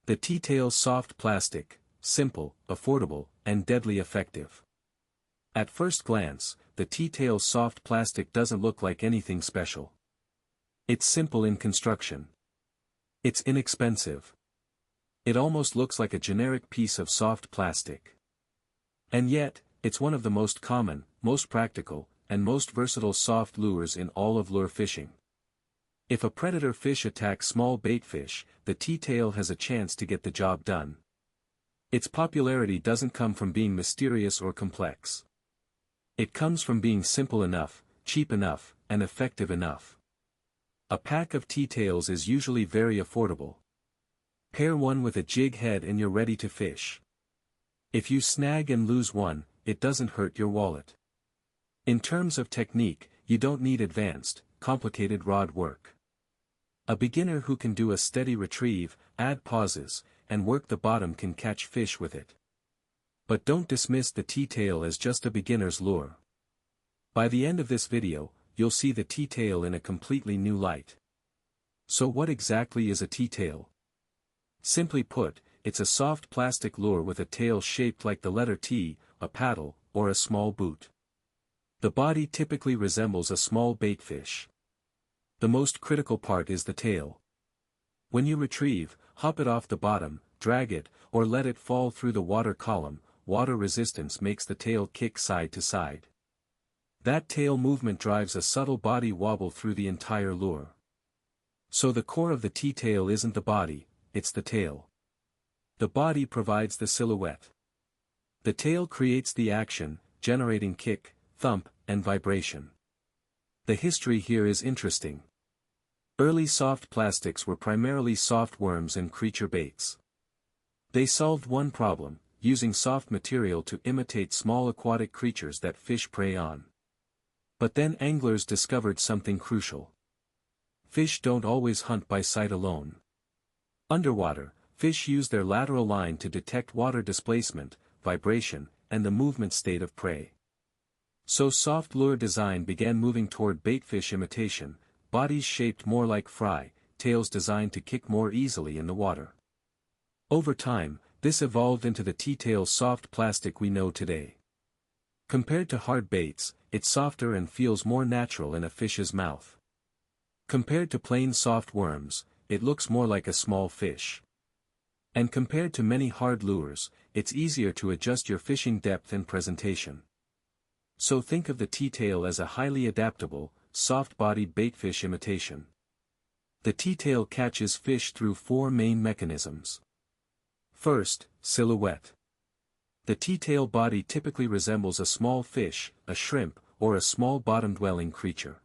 The T-tail soft plastic, simple, affordable, and deadly effective. At first glance, the T-tail soft plastic doesn't look like anything special. It's simple in construction. It's inexpensive. It almost looks like a generic piece of soft plastic. And yet, it's one of the most common, most practical, and most versatile soft lures in all of lure fishing. If a predator fish attacks small baitfish, the T-tail has a chance to get the job done. Its popularity doesn't come from being mysterious or complex. It comes from being simple enough, cheap enough, and effective enough. A pack of T-tails is usually very affordable. Pair one with a jig head and you're ready to fish. If you snag and lose one, it doesn't hurt your wallet. In terms of technique, you don't need advanced, complicated rod work. A beginner who can do a steady retrieve, add pauses, and work the bottom can catch fish with it. But don't dismiss the T-tail as just a beginner's lure. By the end of this video, you'll see the T-tail in a completely new light. So what exactly is a T-tail? Simply put, it's a soft plastic lure with a tail shaped like the letter T, a paddle, or a small boot. The body typically resembles a small baitfish. The most critical part is the tail. When you retrieve, hop it off the bottom, drag it, or let it fall through the water column. Water resistance makes the tail kick side to side. That tail movement drives a subtle body wobble through the entire lure. So the core of the T-tail isn't the body, it's the tail. The body provides the silhouette. The tail creates the action, generating kick, thump, and vibration. The history here is interesting. Early soft plastics were primarily soft worms and creature baits. They solved one problem, using soft material to imitate small aquatic creatures that fish prey on. But then anglers discovered something crucial. Fish don't always hunt by sight alone. Underwater, fish use their lateral line to detect water displacement, vibration, and the movement state of prey. So soft lure design began moving toward baitfish imitation, bodies shaped more like fry, tails designed to kick more easily in the water. Over time, this evolved into the T-tail soft plastic we know today. Compared to hard baits, it's softer and feels more natural in a fish's mouth. Compared to plain soft worms, it looks more like a small fish. And compared to many hard lures, it's easier to adjust your fishing depth and presentation. So think of the T-tail as a highly adaptable, soft-bodied baitfish imitation. The T-tail catches fish through four main mechanisms. First, silhouette. The T-tail body typically resembles a small fish, a shrimp, or a small bottom-dwelling creature.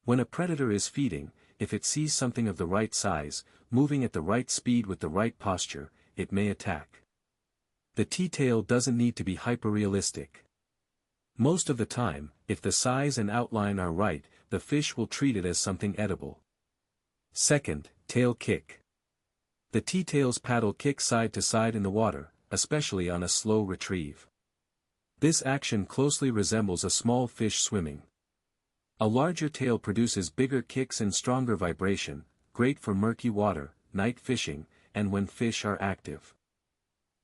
When a predator is feeding, if it sees something of the right size, moving at the right speed with the right posture, it may attack. The T-tail doesn't need to be hyper-realistic. Most of the time, if the size and outline are right, the fish will treat it as something edible. Second, tail kick. The T-tail's paddle kicks side to side in the water, especially on a slow retrieve. This action closely resembles a small fish swimming. A larger tail produces bigger kicks and stronger vibration, great for murky water, night fishing, and when fish are active.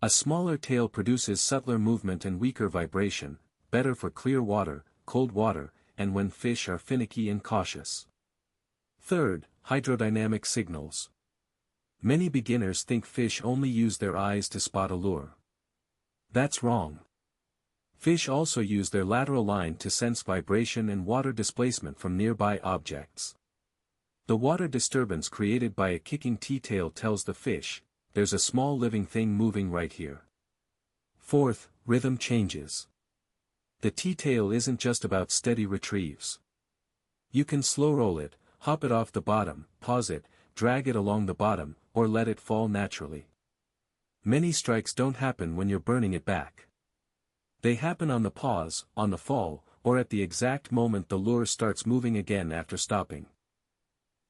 A smaller tail produces subtler movement and weaker vibration, better for clear water, cold water, and when fish are finicky and cautious. Third, hydrodynamic signals. Many beginners think fish only use their eyes to spot a lure. That's wrong. Fish also use their lateral line to sense vibration and water displacement from nearby objects. The water disturbance created by a kicking T-tail tells the fish, there's a small living thing moving right here. Fourth, rhythm changes. The T-tail isn't just about steady retrieves. You can slow roll it, hop it off the bottom, pause it, drag it along the bottom, or let it fall naturally. Many strikes don't happen when you're burning it back. They happen on the pause, on the fall, or at the exact moment the lure starts moving again after stopping.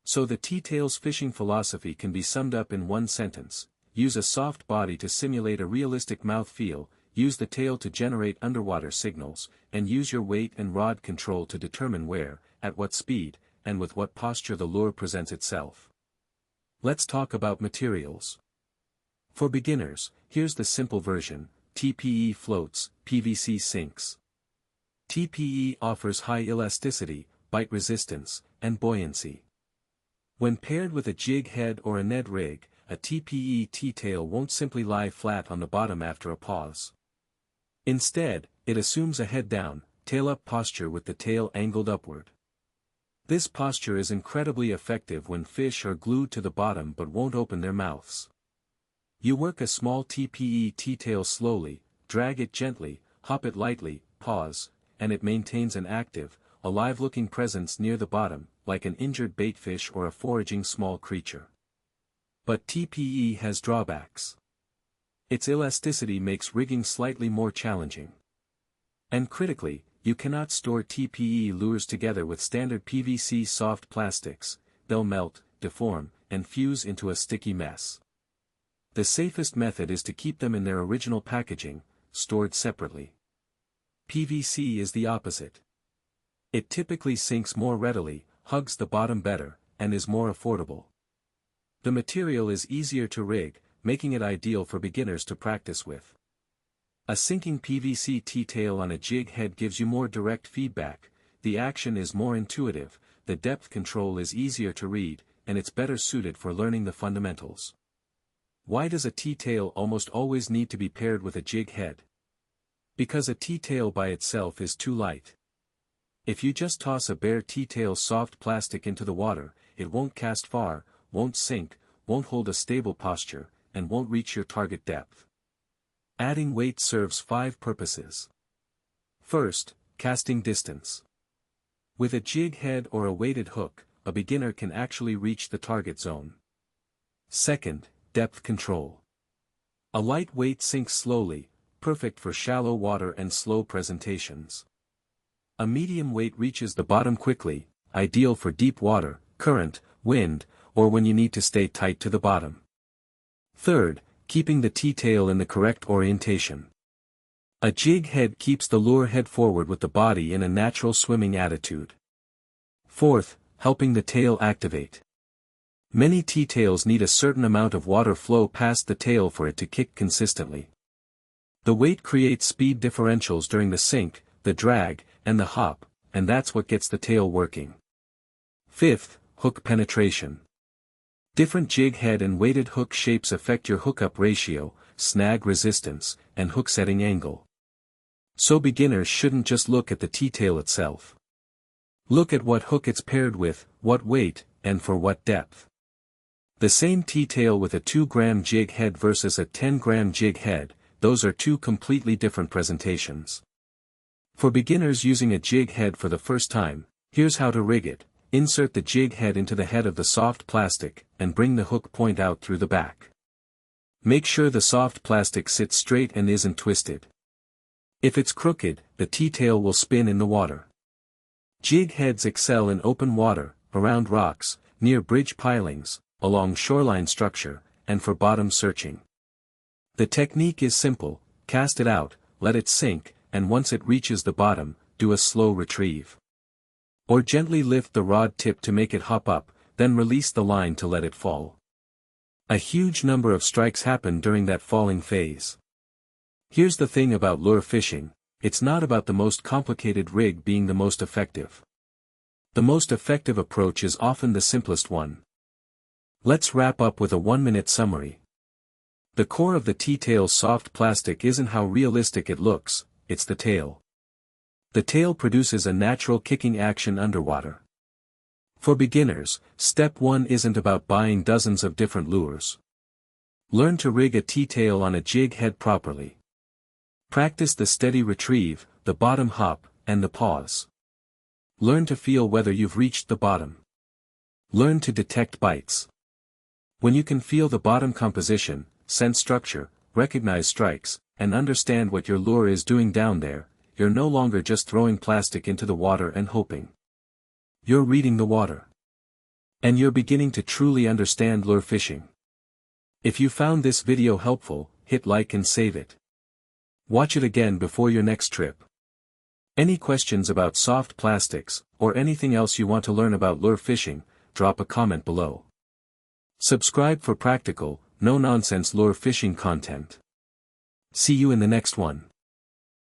So the T-tail's fishing philosophy can be summed up in one sentence: use a soft body to simulate a realistic mouth feel, use the tail to generate underwater signals, and use your weight and rod control to determine where, at what speed, and with what posture the lure presents itself. Let's talk about materials. For beginners, here's the simple version: TPE floats, PVC sinks. TPE offers high elasticity, bite resistance, and buoyancy. When paired with a jig head or a Ned rig, a TPE T-tail won't simply lie flat on the bottom after a pause. Instead, it assumes a head-down, tail-up posture with the tail angled upward. This posture is incredibly effective when fish are glued to the bottom but won't open their mouths. You work a small TPE T-tail slowly, drag it gently, hop it lightly, pause, and it maintains an active, alive-looking presence near the bottom, like an injured baitfish or a foraging small creature. But TPE has drawbacks. Its elasticity makes rigging slightly more challenging. And critically, you cannot store TPE lures together with standard PVC soft plastics. They'll melt, deform, and fuse into a sticky mess. The safest method is to keep them in their original packaging, stored separately. PVC is the opposite. It typically sinks more readily, hugs the bottom better, and is more affordable. The material is easier to rig, making it ideal for beginners to practice with. A sinking PVC T-tail on a jig head gives you more direct feedback, the action is more intuitive, the depth control is easier to read, and it's better suited for learning the fundamentals. Why does a T-tail almost always need to be paired with a jig head? Because a T-tail by itself is too light. If you just toss a bare T-tail soft plastic into the water, it won't cast far, won't sink, won't hold a stable posture, and won't reach your target depth. Adding weight serves 5 purposes. First, casting distance. With a jig head or a weighted hook, a beginner can actually reach the target zone. Second, depth control. A light weight sinks slowly, perfect for shallow water and slow presentations. A medium weight reaches the bottom quickly, ideal for deep water, current, wind, or when you need to stay tight to the bottom. Third, keeping the T-tail in the correct orientation. A jig head keeps the lure head forward with the body in a natural swimming attitude. Fourth, helping the tail activate. Many T-tails need a certain amount of water flow past the tail for it to kick consistently. The weight creates speed differentials during the sink, the drag, and the hop, and that's what gets the tail working. Fifth, hook penetration. Different jig head and weighted hook shapes affect your hookup ratio, snag resistance, and hook setting angle. So beginners shouldn't just look at the T-tail itself. Look at what hook it's paired with, what weight, and for what depth. The same T-tail with a 2-gram jig head versus a 10-gram jig head, those are two completely different presentations. For beginners using a jig head for the first time, here's how to rig it. Insert the jig head into the head of the soft plastic, and bring the hook point out through the back. Make sure the soft plastic sits straight and isn't twisted. If it's crooked, the T-tail will spin in the water. Jig heads excel in open water, around rocks, near bridge pilings, along shoreline structure, and for bottom searching. The technique is simple: cast it out, let it sink, and once it reaches the bottom, do a slow retrieve. Or gently lift the rod tip to make it hop up, then release the line to let it fall. A huge number of strikes happen during that falling phase. Here's the thing about lure fishing: it's not about the most complicated rig being the most effective. The most effective approach is often the simplest one. Let's wrap up with a 1-minute summary. The core of the T-tail soft plastic isn't how realistic it looks, it's the tail. The tail produces a natural kicking action underwater. For beginners, step 1 isn't about buying dozens of different lures. Learn to rig a T-tail on a jig head properly. Practice the steady retrieve, the bottom hop, and the pause. Learn to feel whether you've reached the bottom. Learn to detect bites. When you can feel the bottom composition, sense structure, recognize strikes, and understand what your lure is doing down there, you're no longer just throwing plastic into the water and hoping. You're reading the water. And you're beginning to truly understand lure fishing. If you found this video helpful, hit like and save it. Watch it again before your next trip. Any questions about soft plastics, or anything else you want to learn about lure fishing, drop a comment below. Subscribe for practical, no nonsense lure fishing content. See you in the next one.